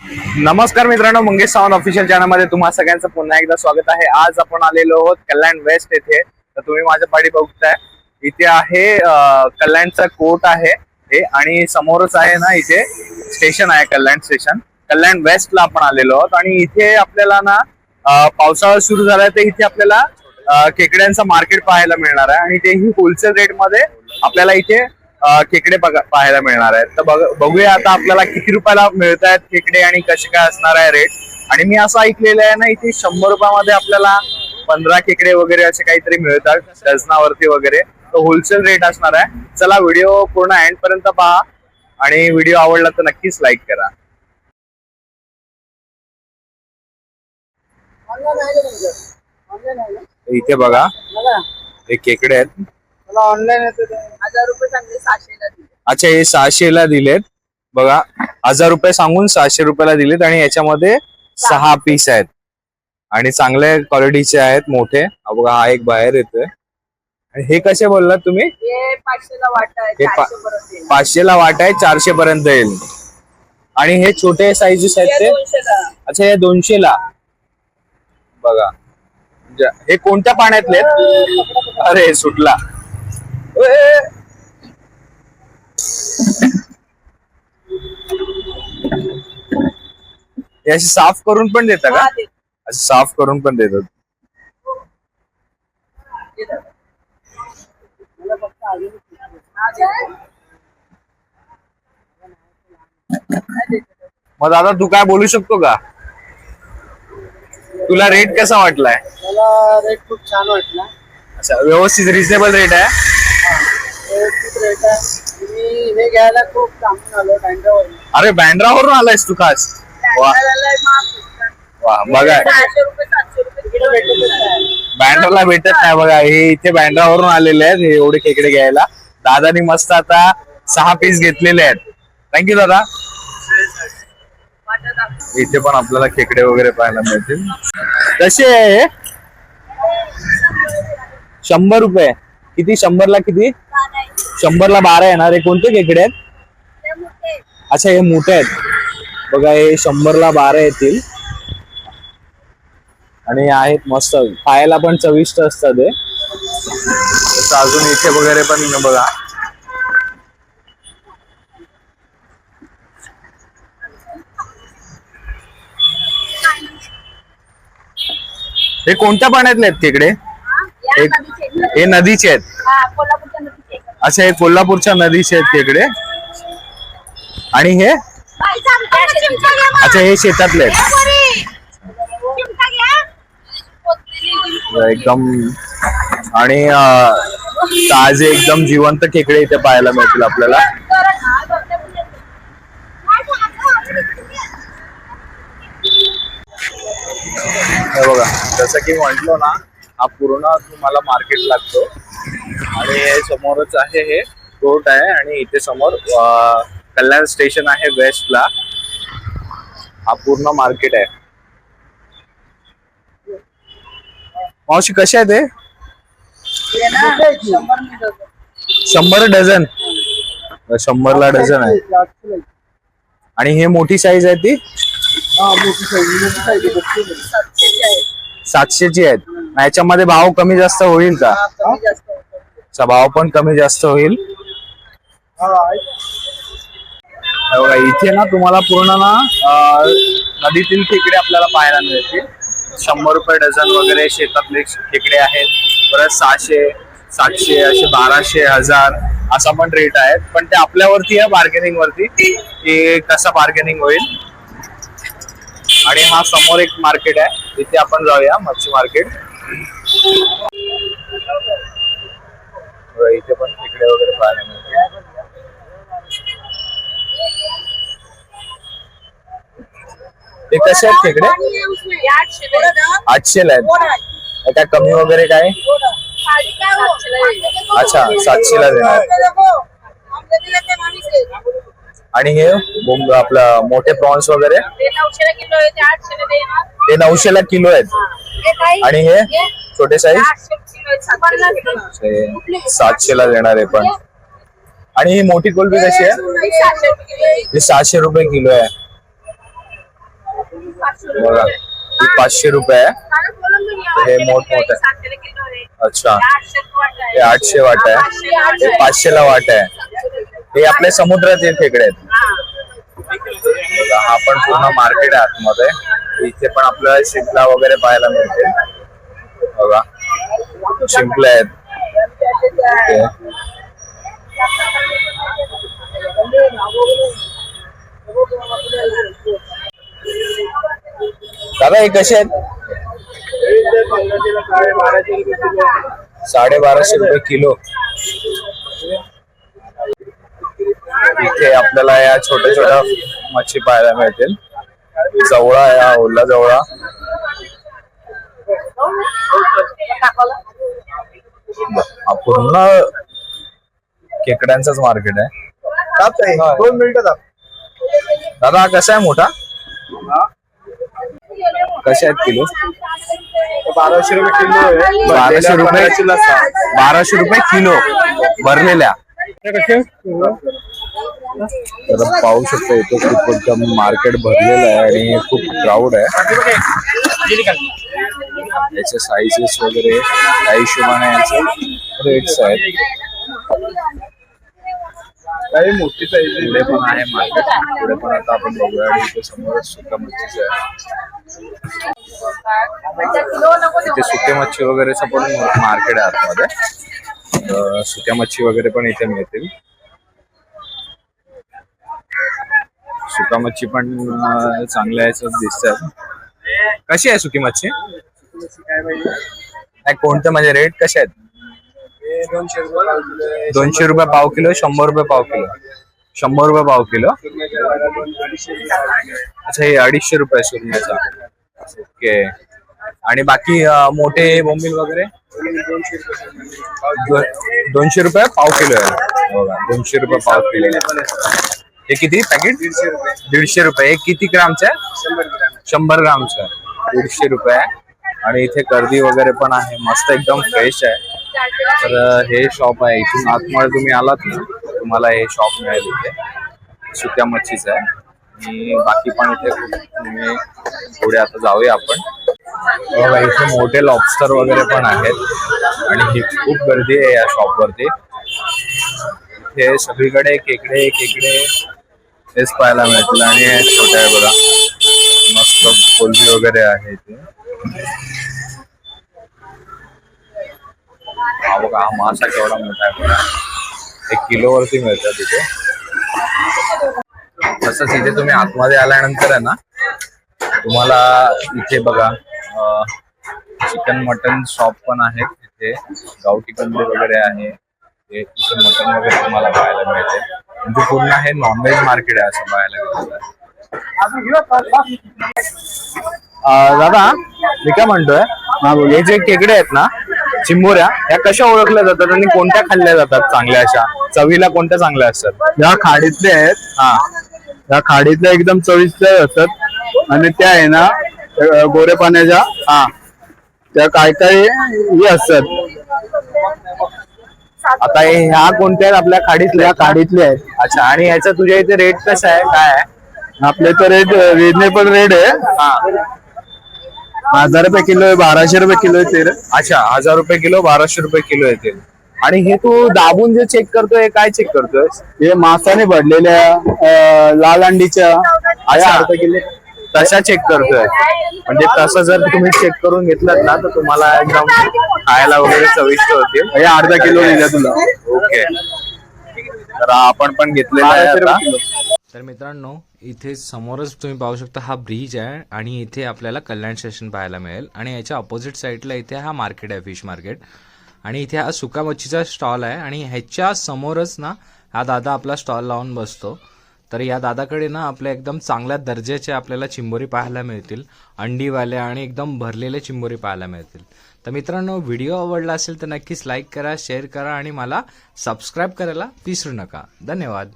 नमस्कार मित्रांनो, Mangesh Sawant official channel मध्ये तुम्हा सगळ्यांचं पुन्हा एकदा स्वागत आहे। आज आपण आलेलो आहोत कल्याण वेस्ट येथे। तर तुम्ही माझ्या पाठी बघताय, इथे आहे कल्याणचा कोर्ट आहे हे, आणि समोरच आहे ना इथे स्टेशन आहे, कल्याण स्टेशन। कल्याण वेस्ट ला आपण आलेलो आहोत आणि इथे आपल्याला ना पावसाळा सुरू झालाय तर इथे आपल्याला खेकड्यांचं मार्केट पाहायला मिळणार आहे आणि तेही होलसेल रेट मध्ये आपल्याला इथे खेकडे पाहायला मिळणार आहेत। तर बघूया आता आपल्याला किती रुपयाला मिळत आहेत खेकडे आणि कसे काय असणार आहे रेट। आणि मी असं ऐकलेलं आहे ना, इथे 100 रुपयामध्ये आपल्याला 15 खेकडे वगैरे असे काहीतरी मिळतात डझनावरती वगैरे। तर होलसेल रेट असणार आहे। चला व्हिडिओ पूर्ण एंड पर्यंत पहा आणि व्हिडिओ आवडला तर नक्कीच लाईक करा। इथे बघा हे खेकडे आहेत, ऑनलाइन 1000 रुपये सांगले 600 ला दिले। अच्छा हे 600 ला दिलेत बघा, 1000 रुपये सांगून 600 रुपयाला दिलेत आणि याच्यामध्ये 6 पीस आहेत आणि चांगल्या क्वालिटीचे आहेत, मोठे। बघा हा एक बाहेर येतोय। आणि हे कसे बोललात तुम्ही? हे 500 ला वाटा आहे, 400 पर्यंत येईल। 500 ला वाटा आहे, 400 पर्यंत येईल। आणि हे छोटे साईजेस आहेत ते 200 ला। अच्छा हे 200 ला बघा। हे कोणत्या पाण्यातले? अरे सुटला। याची साफ करून पण देता का? असं साफ करून पण देतात। मग दादा तू काय बोलू शकतो का? तुला रेट कसा वाटलाय? मला रेट खूप छान वाटला। अच्छा व्यवस्थित रिजनेबल रेट आहे। व्यवस्थित रेट आहे। मी हे घ्यायला खूप लांबून आलो, बँड्रावरून। अरे बँड्रावरून आलायस तू खास? वा वा, बघा 600 रुपये 700 रुपये किलो भेटत बँड्राला भेटत नाही बघा। हे इथे बँड्रावरून आलेले आहेत हे एवढे खेकडे घ्यायला। दादानी मस्त आता 6 पीस घेतलेले आहेत। थँक्यू दादा। इथे पण आपल्याला खेकडे वगैरे पाहायला मिळतील। कसे आहे? 100 रुपये। किती 100 ला किती? 100 ला 12 येणार। हे कोणते खेकडे आहेत? अच्छा हे मोठे आहेत बघा, हे 100 ला 12 येतील आणि आहेत मस्त, खायला पण चविष्ट असतात हे। अजून इथे वगैरे पण बघा, हे कोणत्या पाण्यातले आहेत खेकडे? हे नदीचे आहेत। अच्छा हे कोल्हापूरच्या नदीचे आहेत खेकडे। आणि हे अच्छा हे शेतातले आहेत एकदम। आणि ताजे एकदम जिवंत खेकडे इथे पाहायला मिळतील आपल्याला। हे बघा, जसं की म्हटलो ना, हा पूर्ण तुम्हाला मार्केट लागतो आणि हे समोरच आहे, हे कोर्ट आहे आणि इथे समोर कल्याण स्टेशन आहे वेस्टला। हा पूर्ण मार्केट आहे। मावशी कसे आहे ते? 100 डझन? 100 ला डझन आहे। आणि हे मोठी साईज आहे ती? मोठी साईज 700 ची आहेत। याच्यामध्ये भाव कमी जास्त होईल का? भाव पण कमी जास्त होईल। बघा इथे ना तुम्हाला पूर्ण ना नदीतील खेकडे आपल्याला पाहायला मिळतील। 100 रुपये डझन वगैरे शेतातले खेकडे आहेत। परत 600, 700 असे 1200, 1000 असा पण रेट आहे। पण ते आपल्यावरती आहे, बार्गेनिंग वरती, की कसं बार्गेनिंग होईल। आणि हा समोर एक मार्केट आहे, तिथे आपण जाऊया, मच्छी मार्केट। इथे पण खेकडे वगैरे पाहायला मिळतील। ते कसे आहेत खेकडे? 800 ला आहेत। काय कमी वगैरे काय? अच्छा 700 ला देणार। आणि हे आपला मोठे प्रॉन्स वगैरे? ते 900 ला किलो आहे, ते 800 ला देणार। ते 900 ला किलो आहेत। आणि हे छोटे साईज 700 ला देणार आहे पण। आणि ही मोठी कोलंबी कशी आहे? 700 रुपये किलो आहे। बघा ही 500 रुपये आहे. हे मोठमोठे अच्छा हे 800 वाट आहे. हे 500 ला वाट आहे. हे आपल्या समुद्राचे खेकडे आहेत. बघा हा पण पूर्ण मार्केट आहे आतमध्ये. इथे पण आपल्याला शिंपला वगैरे पाहायला मिळते. बघा शिंपले आहेत. दादा हे कसे आहेत? 1250 रुपये किलो. इथे आपल्याला या छोट्या छोट्या मच्छी पाहायला मिळतील. जवळा आहे हा ओला जवळा. हा पूर्ण खेकड्यांचाच मार्केट आहे. 2 मिनिटं दादा हा कसा आहे मोठा? कसे आहेत किलो? 1200 रुपये किलो आहे. 1200 रुपये किलो भरलेल्या. तर पाहू शकतो इथे खूप एकदम मार्केट भरलेलं आहे आणि खूप क्राऊड आहे. याचे साईजेस वगैरे त्या हिशोबाने याचे रेट्स आहेत. काही मोठी साईज पुढे पण आहे मार्केट. पुढे पण आता आपण बघूया. इथे समोर सुका मच्छीच आहे. इथे सुके मच्छी वगैरेचं पण मार्केट आहे आतमध्ये. सुक्या मच्छी वगैरे पण इथे मिळतील. सुका मच्छी पण चांगल्या याच्यात दिसतात. कशी आहे सुकी मच्छी? कोणतं म्हणजे रेट कसे आहेत? 200 रुपये पाव किलो. 100 रुपये पाव किलो. 100 रुपये पाव किलो. अच्छा हे 250 रुपये सुरमईचा. ओके. आणि बाकी मोठे बोंबील वगैरे 200 रुपये पाव किलो आहे. बघा 200 रुपये पाव किलो. हे किती पॅकेट? 150 रुपये. हे किती ग्रामचं आहे? 100 ग्रामचं. 150 रुपये. आणि इथे गर्दी वगैरे पण आहे. मस्त एकदम फ्रेश आहे. तर हे शॉप आहे. इथून आतमध्ये तुम्ही आलात ना तुम्हाला हे शॉप मिळेल. इथे सुक्या मच्छीचं आहे. आणि बाकी पण इथे तुम्ही पुढे आता जाऊया आपण. बघा इथे मोठे लॉबस्टर वगैरे पण आहेत आणि ही खूप गर्दी आहे या शॉपवरती. इथे सगळीकडे खेकडे हेच पाहायला मिळतील. आणि छोटे आहे बघा मस्त कोलबी वगैरे आहे इथे. हा बघा हा मासा केवढा मोठा आहे बघा. 1 किलोवरती मिळतात तिथे. तसंच इथे तुम्ही आतमध्ये आल्यानंतर आहे ना तुम्हाला इथे बघा चिकन मटन शॉप पण आहेत. इथे गावठी कोंबडी वगैरे आहे. इथे मटन वगैरे तुम्हाला पाहायला मिळते. म्हणजे पूर्ण हे नॉनव्हेज मार्केट आहे असं पाहायला गेलं. दादा मी काय म्हणतोय हे जे खेकडे आहेत ना चिंबोऱ्या या कशा ओळखल्या जातात आणि कोणत्या खाल्ल्या जातात चांगल्या अशा? चवीला कोणत्या चांगल्या असतात? या खाडीतले आहेत. हा या खाडीतल्या एकदम चविष्ट असतात. आणि त्या आहे ना गोरे पाण्याच्या हा त्या काय हे असतात. आता ह्या कोणत्या आहेत आपल्या खाडीतल्या? खाडीतले आहेत. अच्छा. आणि याचा तुझ्या इथे रेट कसा आहे? काय आहे? आपले तर रेट रिजनेबल रेट आहे. हा 1000 रुपये किलो आहे. 1200 रुपये किलो आहे. अच्छा 1000 रुपये किलो. 1200 रुपये किलो येतील. आणि हे तू दाबून जे चेक करतोय हे काय चेक करतोय? हे मासाने भरलेल्या लाल अंडीच्या अर्धा किलो तशा चेक करतोय. म्हणजे तसं जर तुम्ही चेक करून घेतलात ना तर तुम्हाला एकदम खायला वगैरे चविष्ट होतील. हे अर्धा किलो दिला तुला. ओके. तर आपण पण घेतलेला आहे आता. तर मित्रांनो इथे समोरच तुम्ही पाहू शकता हा ब्रिज आहे आणि इथे आपल्याला कल्याण स्टेशन पाहायला मिळेल. आणि याच्या ऑपोजिट साईडला इथे हा मार्केट आहे फिश मार्केट. आणि इथे हा सुका मच्छीचा स्टॉल आहे. आणि ह्याच्या समोरच ना हा दादा आपला स्टॉल लावून बसतो. तर या दादाकडे ना आपल्या एकदम चांगल्या दर्जाचे आपल्याला चिंबोरी पाहायला मिळतील. अंडीवाल्या आणि एकदम भरलेले चिंबोरी पाहायला मिळतील. तर मित्रांनो व्हिडिओ आवडला असेल तर नक्कीच लाईक करा, शेअर करा आणि मला सबस्क्राईब करायला विसरू नका. धन्यवाद.